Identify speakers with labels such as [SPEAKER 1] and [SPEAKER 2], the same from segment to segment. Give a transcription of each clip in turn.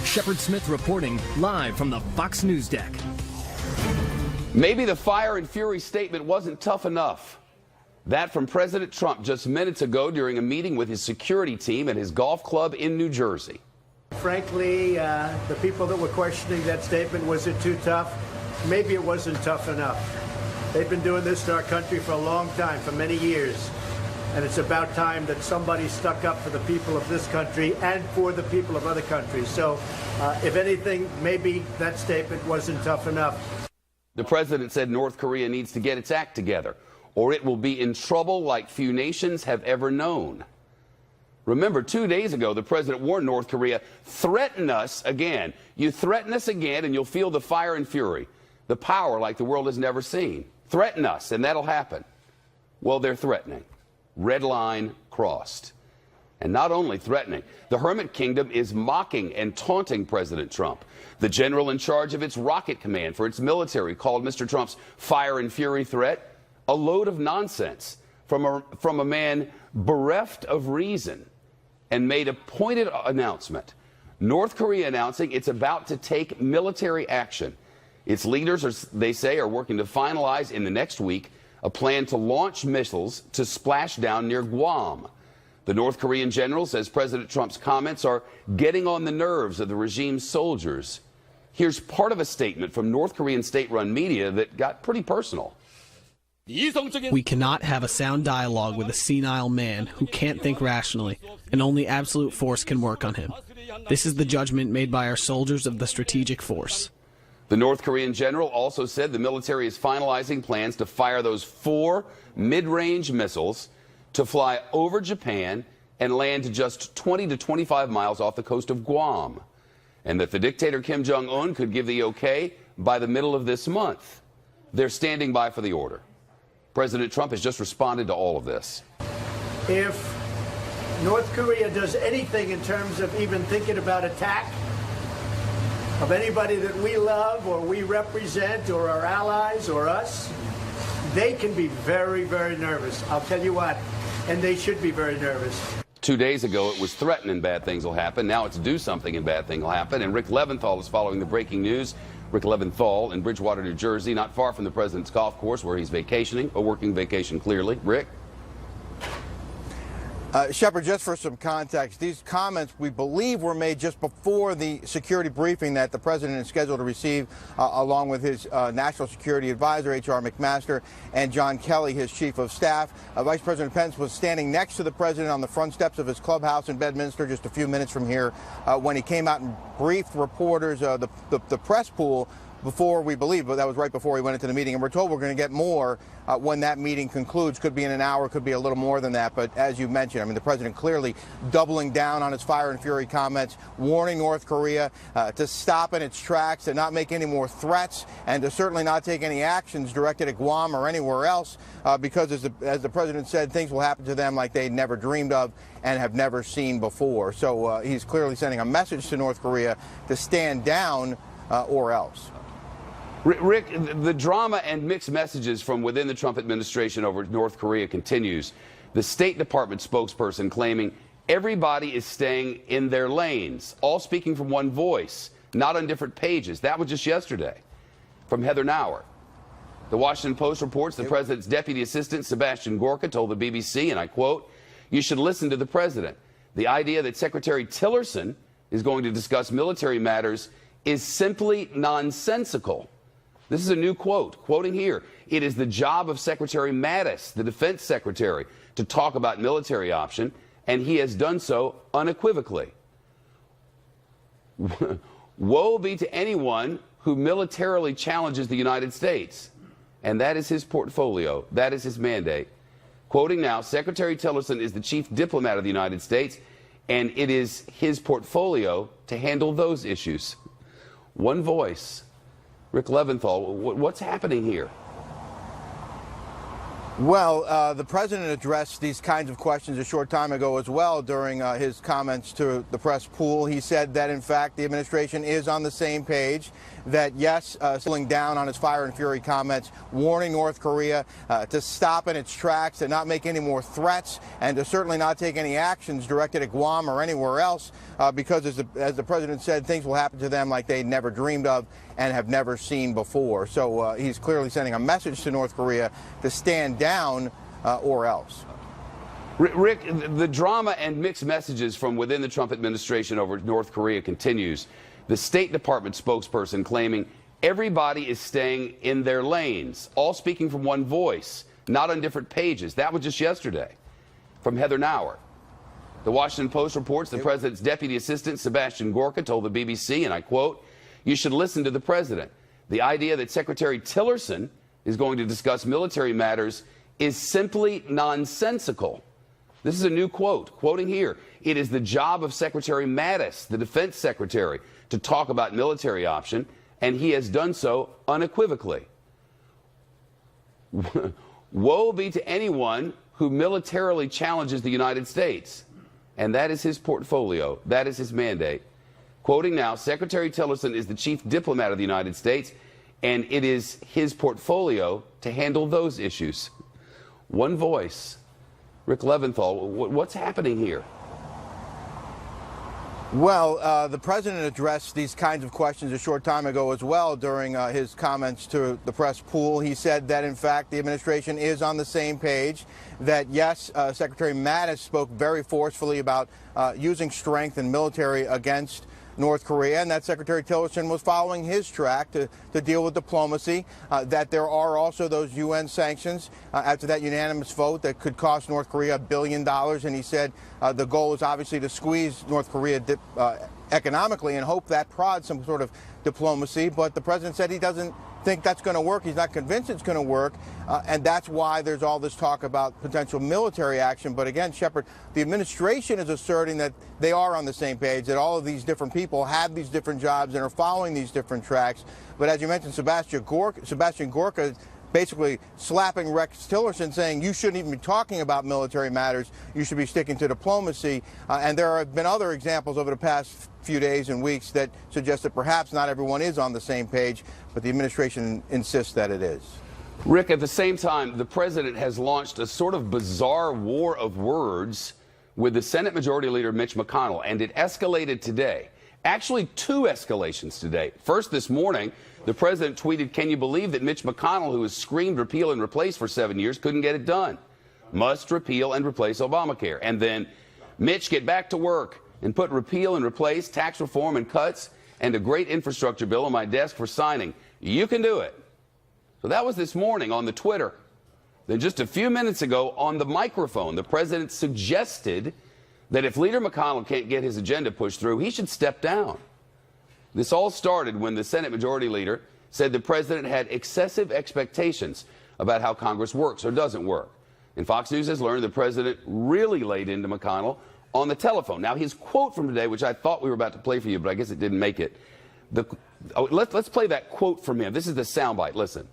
[SPEAKER 1] Shepard Smith reporting live from the Fox News deck.
[SPEAKER 2] Maybe the fire and fury statement wasn't tough enough. That from President Trump just minutes ago during a meeting with his security team at his golf club in New Jersey.
[SPEAKER 3] Frankly, the people that were questioning that statement, was it too tough? Maybe it wasn't tough enough. They've been doing this to our country for a long time, for many years. And it's about time that somebody stuck up for the people of this country and for the people of other countries. So, if anything, maybe that statement wasn't tough enough.
[SPEAKER 2] The president said North Korea needs to get its act together, or it will be in trouble like few nations have ever known. Remember, 2 days ago, the president warned North Korea, threaten us again. You threaten us again, and you'll feel the fire and fury, the power like the world has never seen. Threaten us, and that'll happen. Well, they're threatening. Red line crossed. And not only threatening, the Hermit Kingdom is mocking and taunting President Trump. The general in charge of its rocket command for its military called Mr. Trump's fire and fury threat a load of nonsense from a man bereft of reason, and made a pointed announcement. North Korea announcing it's about to take military action. Its leaders, they say, are working to finalize in the next week a plan to launch missiles to splash down near Guam. The North Korean general says President Trump's comments are getting on the nerves of the regime's soldiers. Here's part of a statement from North Korean state-run media that got pretty personal.
[SPEAKER 4] We cannot have a sound dialogue with a senile man who can't think rationally, and only absolute force can work on him. This is the judgment made by our soldiers of the strategic force.
[SPEAKER 2] The North Korean general also said the military is finalizing plans to fire those 4 mid-range missiles to fly over Japan and land just 20 to 25 miles off the coast of Guam, and that the dictator Kim Jong-un could give the okay by the middle of this month. They're standing by for the order. President Trump has just responded to all of this.
[SPEAKER 3] If North Korea does anything in terms of even thinking about attack of anybody that we love or we represent or our allies or us, they can be very, very nervous. I'll tell you what, and they should be very nervous.
[SPEAKER 2] 2 days ago, it was threatening bad things will happen. Now it's do something and bad thing will happen. And Rick Leventhal is following the breaking news. Rick Leventhal in Bridgewater, New Jersey, not far from the president's golf course where he's vacationing, a working vacation clearly. Rick?
[SPEAKER 5] Shepard, just for some context, these comments, we believe, were made just before the security briefing that the president is scheduled to receive, along with his national security advisor, H.R. McMaster, and John Kelly, his chief of staff. Vice President Pence was standing next to the president on the front steps of his clubhouse in Bedminster just a few minutes from here when he came out and briefed reporters, the press pool, before we believe, but that was right before he went into the meeting. And we're told we're going to get more when that meeting concludes. Could be in an hour, could be a little more than that. But as you mentioned, I mean, the president clearly doubling down on his fire and fury comments, warning North Korea to stop in its tracks, to not make any more threats, and to certainly not take any actions directed at Guam or anywhere else, because as the president said, things will happen to them like they never dreamed of and have never seen before. So he's clearly sending a message to North Korea to stand down or else.
[SPEAKER 2] Rick, the drama and mixed messages from within the Trump administration over North Korea continues. The State Department spokesperson claiming everybody is staying in their lanes, all speaking from one voice, not on different pages. That was just yesterday from Heather Nauer. The Washington Post reports the president's deputy assistant, Sebastian Gorka, told the BBC, and I quote, "You should listen to the president. The idea that Secretary Tillerson is going to discuss military matters is simply nonsensical." This is a new quote, quoting here. "It is the job of Secretary Mattis, the defense secretary, to talk about military option, and he has done so unequivocally. Woe be to anyone who militarily challenges the United States." And that is his portfolio. That is his mandate. Quoting now, "Secretary Tillerson is the chief diplomat of the United States, and it is his portfolio to handle those issues." One voice. Rick Leventhal, what's happening here?
[SPEAKER 5] Well, the president addressed these kinds of questions a short time ago as well during his comments to the press pool. He said that, in fact, the administration is on the same page, that, yes, settling down on his fire and fury comments, warning North Korea to stop in its tracks, to not make any more threats, and to certainly not take any actions directed at Guam or anywhere else, because, as the president said, things will happen to them like they never dreamed of and have never seen before. So he's clearly sending a message to North Korea to stand down or else.
[SPEAKER 2] Rick, the drama and mixed messages from within the Trump administration over North Korea continues. The State Department spokesperson claiming everybody is staying in their lanes, all speaking from one voice, not on different pages. That was just yesterday from Heather Nauer. The Washington Post reports the president's deputy assistant, Sebastian Gorka, told the BBC, and I quote, "You should listen to the president. The idea that Secretary Tillerson is going to discuss military matters is simply nonsensical." This is a new quote, quoting here. "It is the job of Secretary Mattis, the defense secretary, to talk about military option, and he has done so unequivocally. Woe be to anyone who militarily challenges the United States." And that is his portfolio. That is his mandate. Quoting now, "Secretary Tillerson is the chief diplomat of the United States, and it is his portfolio to handle those issues." One voice. Rick Leventhal, what's happening here?
[SPEAKER 5] Well, the president addressed these kinds of questions a short time ago as well during his comments to the press pool. He said that, in fact, the administration is on the same page, that, yes, Secretary Mattis spoke very forcefully about using strength and military against North Korea, and that Secretary Tillerson was following his track to deal with diplomacy, that there are also those UN sanctions after that unanimous vote that could cost North Korea $1 billion. And he said the goal is obviously to squeeze North Korea economically and hope that prods some sort of diplomacy. But the president said he doesn't think that's going to work. He's not convinced it's going to work. And that's why there's all this talk about potential military action. But again, Shepard, the administration is asserting that they are on the same page, that all of these different people have these different jobs and are following these different tracks. But as you mentioned, Sebastian Gorka basically slapping Rex Tillerson, saying you shouldn't even be talking about military matters. You should be sticking to diplomacy. And there have been other examples over the past few days and weeks that suggest that perhaps not everyone is on the same page, but the administration insists that it is.
[SPEAKER 2] Rick, at the same time, the president has launched a sort of bizarre war of words with the Senate Majority Leader Mitch McConnell, and it escalated today. Actually, two escalations today. First, this morning, the president tweeted, "Can you believe that Mitch McConnell, who has screamed repeal and replace for 7 years, couldn't get it done? Must repeal and replace Obamacare." And then, "Mitch, get back to work and put repeal and replace, tax reform and cuts, and a great infrastructure bill on my desk for signing. You can do it." So that was this morning on the Twitter. Then just a few minutes ago on the microphone, the president suggested that if Leader McConnell can't get his agenda pushed through, he should step down. This all started when the Senate Majority Leader said the president had excessive expectations about how Congress works or doesn't work. And Fox News has learned the president really laid into McConnell on the telephone. Now, his quote from today, which I thought we were about to play for you, but I guess it didn't make it. Let's play that quote from him. This is the soundbite. Listen.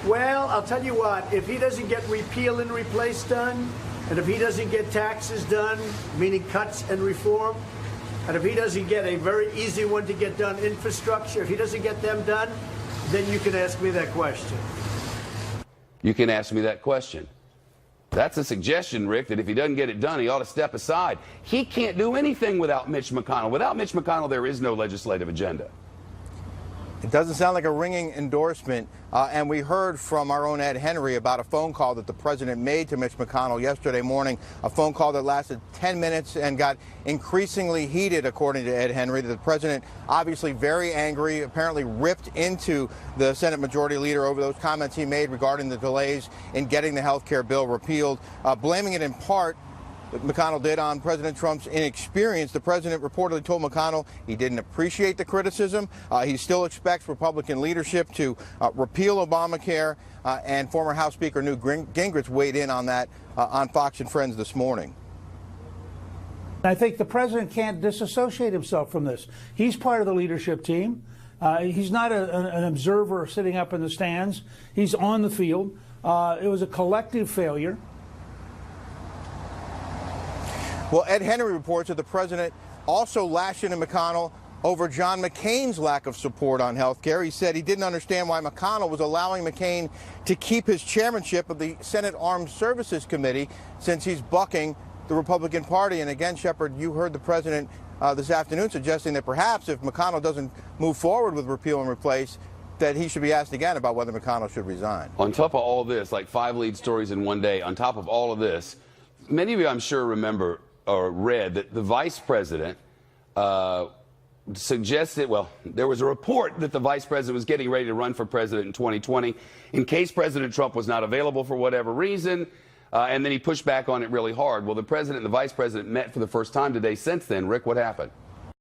[SPEAKER 3] Well, I'll tell you what, if he doesn't get repeal and replace done, and if he doesn't get taxes done, meaning cuts and reform, and if he doesn't get a very easy one to get done, infrastructure, if he doesn't get them done, then you can ask me that question.
[SPEAKER 2] You can ask me that question. That's a suggestion, Rick, that if he doesn't get it done, he ought to step aside. He can't do anything without Mitch McConnell. Without Mitch McConnell, there is no legislative agenda.
[SPEAKER 5] It doesn't sound like a ringing endorsement. And we heard from our own Ed Henry about a phone call that the president made to Mitch McConnell yesterday morning, a phone call that lasted 10 minutes and got increasingly heated, according to Ed Henry. The president obviously very angry, apparently ripped into the Senate Majority Leader over those comments he made regarding the delays in getting the health care bill repealed, blaming it in part, McConnell did, on President Trump's inexperience. The president reportedly told McConnell he didn't appreciate the criticism. He still expects Republican leadership to repeal Obamacare, and former House Speaker Newt Gingrich weighed in on that on Fox and Friends this morning.
[SPEAKER 6] I think the president can't disassociate himself from this. He's part of the leadership team. He's not an observer sitting up in the stands. He's on the field. It was a collective failure.
[SPEAKER 5] Well, Ed Henry reports that the president also lashed into McConnell over John McCain's lack of support on health care. He said he didn't understand why McConnell was allowing McCain to keep his chairmanship of the Senate Armed Services Committee since he's bucking the Republican Party. And again, Shepard, you heard the president this afternoon suggesting that perhaps if McConnell doesn't move forward with repeal and replace, that he should be asked again about whether McConnell should resign.
[SPEAKER 2] On top of all this, like 5 lead stories in one day, on top of all of this, many of you I'm sure remember or read that the vice president suggested, well, there was a report that the vice president was getting ready to run for president in 2020 in case President Trump was not available for whatever reason, and then he pushed back on it really hard. Well, the president and the vice president met for the first time today since then. Rick, what happened?